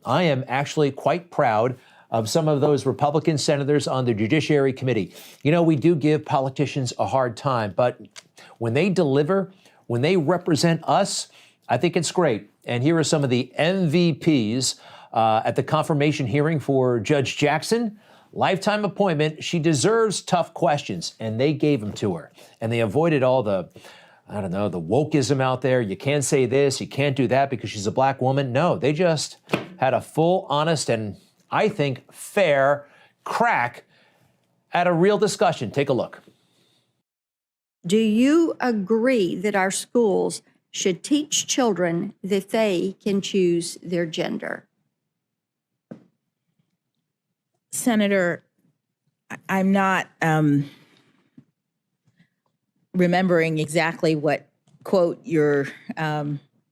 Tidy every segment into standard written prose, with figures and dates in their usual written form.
I am actually quite proud of some of those Republican senators on the Judiciary Committee. You know, we do give politicians a hard time, but when they deliver, when they represent us, I think it's great. And here are some of the MVPs at the confirmation hearing for Judge Jackson. Lifetime appointment. She deserves tough questions, and they gave them to her. And they avoided all the, I don't know, the wokeism out there. You can't say this, you can't do that because she's a black woman. No, they just had a full, honest, and I think fair crack at a real discussion. Take a look. Do you agree that our schools should teach children that they can choose their gender? Senator, I'm not remembering exactly what quote you're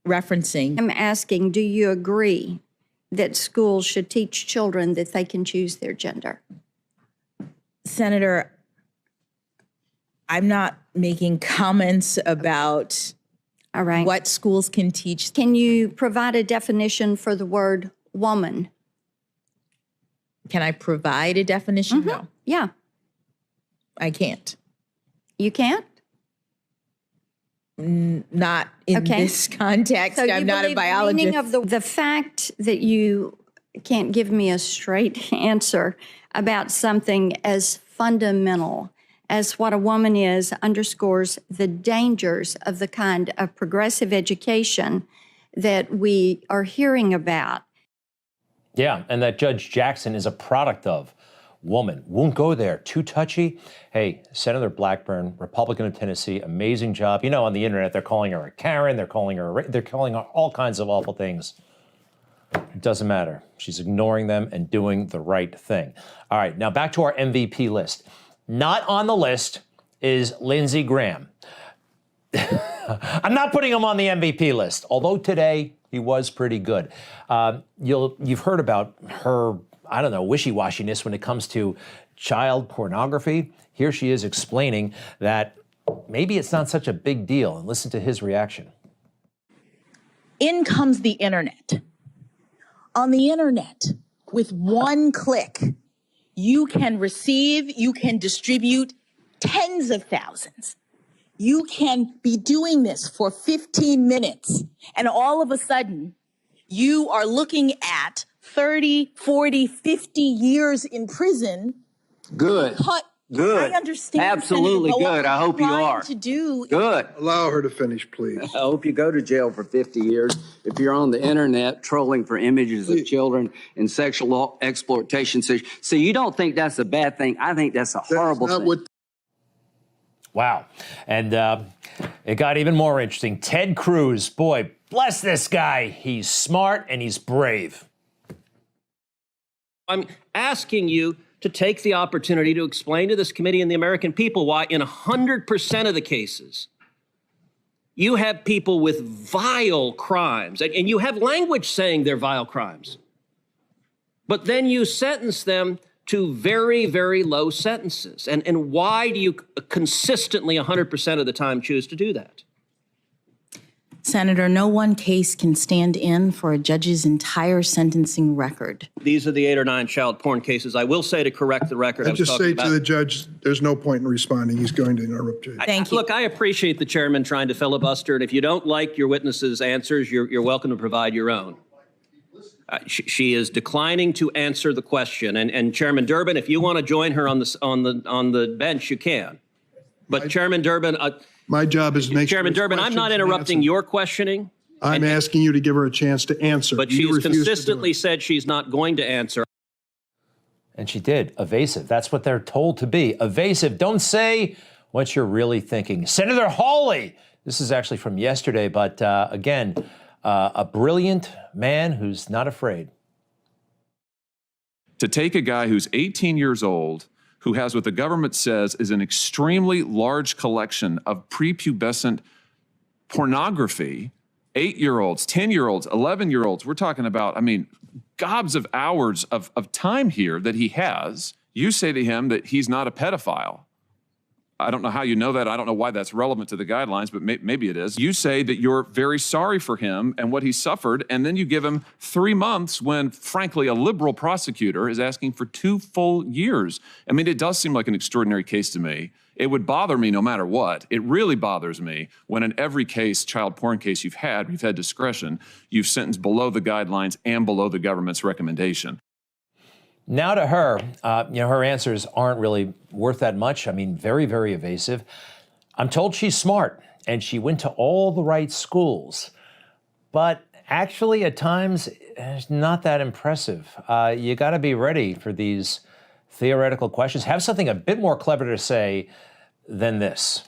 referencing. I'm asking, do you agree that schools should teach children that they can choose their gender? Senator, I'm not making comments about what schools can teach. Can you provide a definition for the word woman? Can I provide a definition? No. Yeah. I can't. You can't? Not in this context. So I'm not a biologist. The meaning of the fact that you can't give me a straight answer about something as fundamental as what a woman is underscores the dangers of the kind of progressive education that we are hearing about. Yeah, and that Judge Jackson is a product of woman. Won't go there. Too touchy. Hey, Senator Blackburn, Republican of Tennessee, amazing job. You know, on the internet, they're calling her a Karen. They're calling her all kinds of awful things. It doesn't matter. She's ignoring them and doing the right thing. All right, now back to our MVP list. Not on the list is Lindsey Graham. I'm not putting him on the MVP list, although today he was pretty good. You've heard about her, I don't know, wishy-washiness when it comes to child pornography. Here she is explaining that maybe it's not such a big deal. And listen to his reaction. In comes the internet. On the internet, with one click, you can receive, you can distribute tens of thousands. You can be doing this for 15 minutes, and all of a sudden, you are looking at 30, 40, 50 years in prison. Good. Good. I understand. Absolutely Senator, good. I hope you are. Good. Allow her to finish, please. I hope you go to jail for 50 years if you're on the internet trolling for images of children and sexual exploitation. So you don't think that's a bad thing? I think that's a horrible thing. Wow. And it got even more interesting. Ted Cruz, boy, bless this guy. He's smart and he's brave. I'm asking you to take the opportunity to explain to this committee and the American people why in 100% of the cases, you have people with vile crimes, and you have language saying they're vile crimes. But then you sentence them to very, very low sentences. And why do you consistently 100% of the time choose to do that? Senator, no one case can stand in for a judge's entire sentencing record. These are the 8 or 9 child porn cases. I will say, to correct the record, I just say to the judge, there's no point in responding. He's going to interrupt you. Thank you. Look, I appreciate the chairman trying to filibuster, and if you don't like your witness's answers, you're welcome to provide your own. She is declining to answer the question, and Chairman Durbin, if you want to join her on the bench, you can. But Chairman Durbin, my job is to make Chairman Durbin, I'm not interrupting your questioning. I'm asking you to give her a chance to answer. But she's consistently said she's not going to answer. And she did. Evasive. That's what they're told to be. Evasive. Don't say what you're really thinking. Senator Hawley. This is actually from yesterday, but again, a brilliant man who's not afraid. To take a guy who's 18 years old, who has what the government says is an extremely large collection of prepubescent pornography, 8-year-olds, 10-year-olds, 11-year-olds, we're talking about, I mean, gobs of hours of time here that he has. You say to him that he's not a pedophile. I don't know how you know that. I don't know why that's relevant to the guidelines, but maybe it is. You say that you're very sorry for him and what he suffered, and then you give him 3 months when, frankly, a liberal prosecutor is asking for 2 full years. I mean, it does seem like an extraordinary case to me. It would bother me no matter what. It really bothers me when in every case, child porn case you've had discretion, you've sentenced below the guidelines and below the government's recommendation. Now to her, her answers aren't really worth that much. I mean, very, very evasive. I'm told she's smart and she went to all the right schools, but actually at times it's not that impressive. You got to be ready for these theoretical questions. Have something a bit more clever to say than this.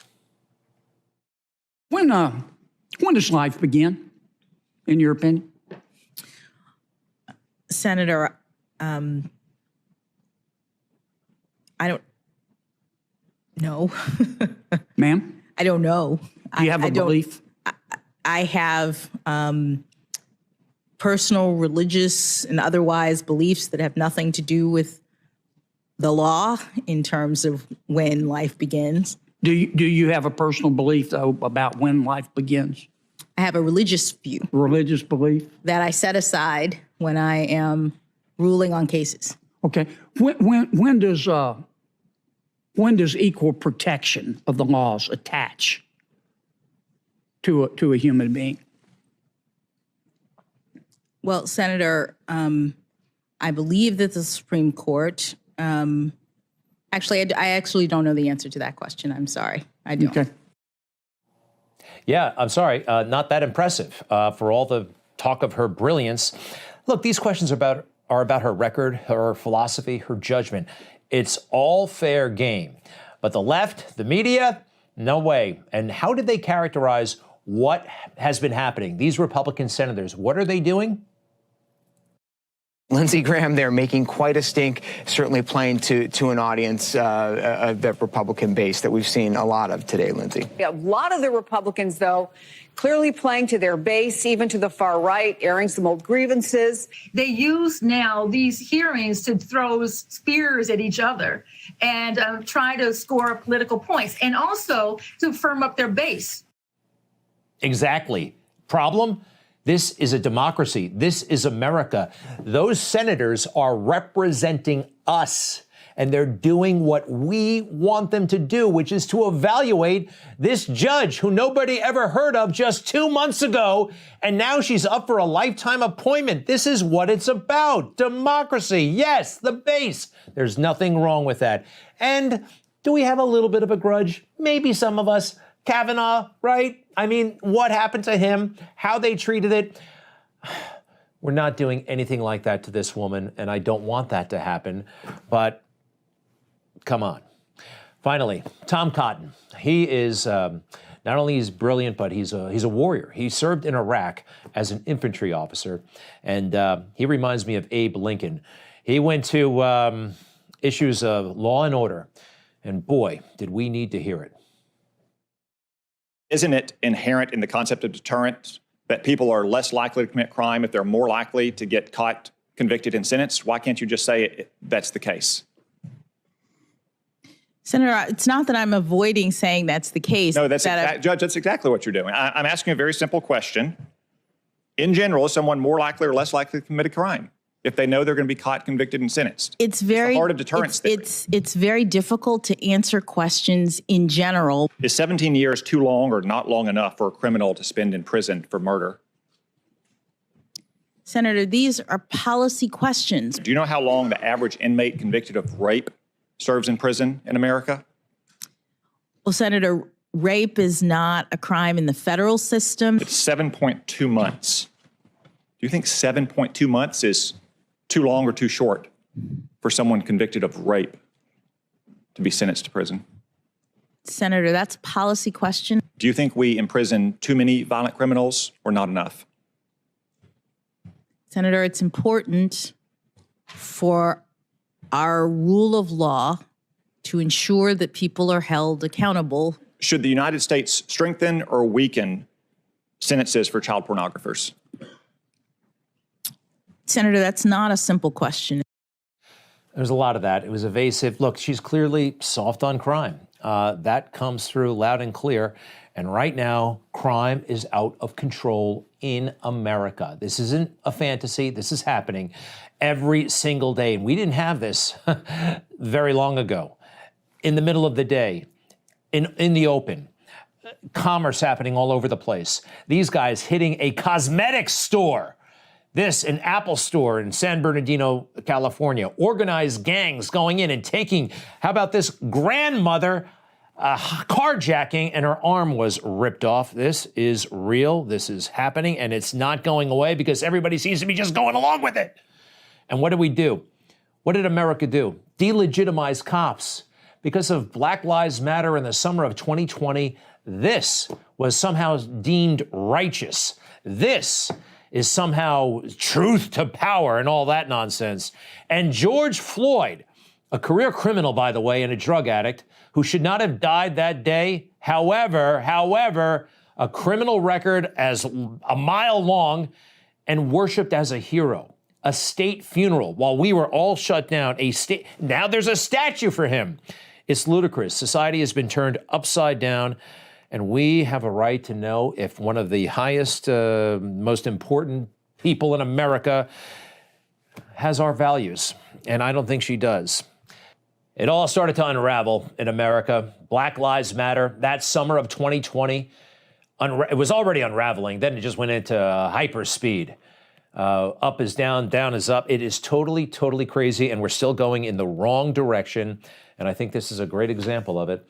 When does life begin, in your opinion? Senator, I don't know. Ma'am? I don't know. Do you have a belief? I have personal, religious, and otherwise beliefs that have nothing to do with the law in terms of when life begins. Do you have a personal belief, though, about when life begins? I have a religious view. Religious belief? That I set aside when I am ruling on cases. Okay. When does equal protection of the laws attach to a human being? Well, Senator, I believe that the Supreme Court, actually, I actually don't know the answer to that question. I'm sorry. I don't. Okay. Yeah, I'm sorry, not that impressive for all the talk of her brilliance. Look, these questions are about her record, her philosophy, her judgment. It's all fair game. But the left, the media, no way. And how did they characterize what has been happening? These Republican senators, what are they doing? Lindsey Graham there making quite a stink, certainly playing to an audience of the Republican base that we've seen a lot of today, Lindsey. A lot of the Republicans, though, clearly playing to their base, even to the far right, airing some old grievances. They use now these hearings to throw spears at each other and try to score political points and also to firm up their base. Exactly. Problem? This is a democracy. This is America. Those senators are representing us, and they're doing what we want them to do, which is to evaluate this judge who nobody ever heard of just 2 months ago, and now she's up for a lifetime appointment. This is what it's about. Democracy. Yes, the base. There's nothing wrong with that. And do we have a little bit of a grudge? Maybe some of us. Kavanaugh, right? I mean, what happened to him, how they treated it. We're not doing anything like that to this woman, and I don't want that to happen, but come on. Finally, Tom Cotton. He is, not only he's brilliant, but he's a warrior. He served in Iraq as an infantry officer, and he reminds me of Abe Lincoln. He went to issues of law and order, and boy, did we need to hear it. Isn't it inherent in the concept of deterrence that people are less likely to commit crime if they're more likely to get caught, convicted, and sentenced? Why can't you just say that's the case? Senator, it's not that I'm avoiding saying that's the case. No, Judge, that's exactly what you're doing. I'm asking a very simple question. In general, is someone more likely or less likely to commit a crime if they know they're going to be caught, convicted, and sentenced? It's very the heart of deterrence theory. It's very difficult to answer questions in general. Is 17 years too long or not long enough for a criminal to spend in prison for murder? Senator, these are policy questions. Do you know how long the average inmate convicted of rape serves in prison in America? Well, Senator, rape is not a crime in the federal system. It's 7.2 months. Do you think 7.2 months is too long or too short for someone convicted of rape to be sentenced to prison? Senator, that's a policy question. Do you think we imprison too many violent criminals or not enough? Senator, it's important for our rule of law to ensure that people are held accountable. Should the United States strengthen or weaken sentences for child pornographers? Senator, that's not a simple question. There's a lot of that. It was evasive. Look, she's clearly soft on crime. That comes through loud and clear. And right now, crime is out of control in America. This isn't a fantasy. This is happening every single day. And we didn't have this very long ago. In the middle of the day, in the open, commerce happening all over the place. These guys hitting a cosmetics store. An Apple store in San Bernardino, California. Organized gangs going in and taking, how about this, grandmother carjacking, and her arm was ripped off. This is real. This is happening, and it's not going away because everybody seems to be just going along with it. And what did we do? What did America do? Delegitimize cops. Because of Black Lives Matter in the summer of 2020, this was somehow deemed righteous. This is somehow truth to power and all that nonsense. And George Floyd, a career criminal, by the way, and a drug addict, who should not have died that day. However, a criminal record as a mile long and worshiped as a hero. A state funeral while we were all shut down. Now there's a statue for him. It's ludicrous. Society has been turned upside down, and we have a right to know if one of the highest, most important people in America has our values. And I don't think she does. It all started to unravel in America. Black Lives Matter, that summer of 2020, it was already unraveling. Then it just went into hyperspeed. Up is down, down is up. It is totally, totally crazy, and we're still going in the wrong direction. And I think this is a great example of it.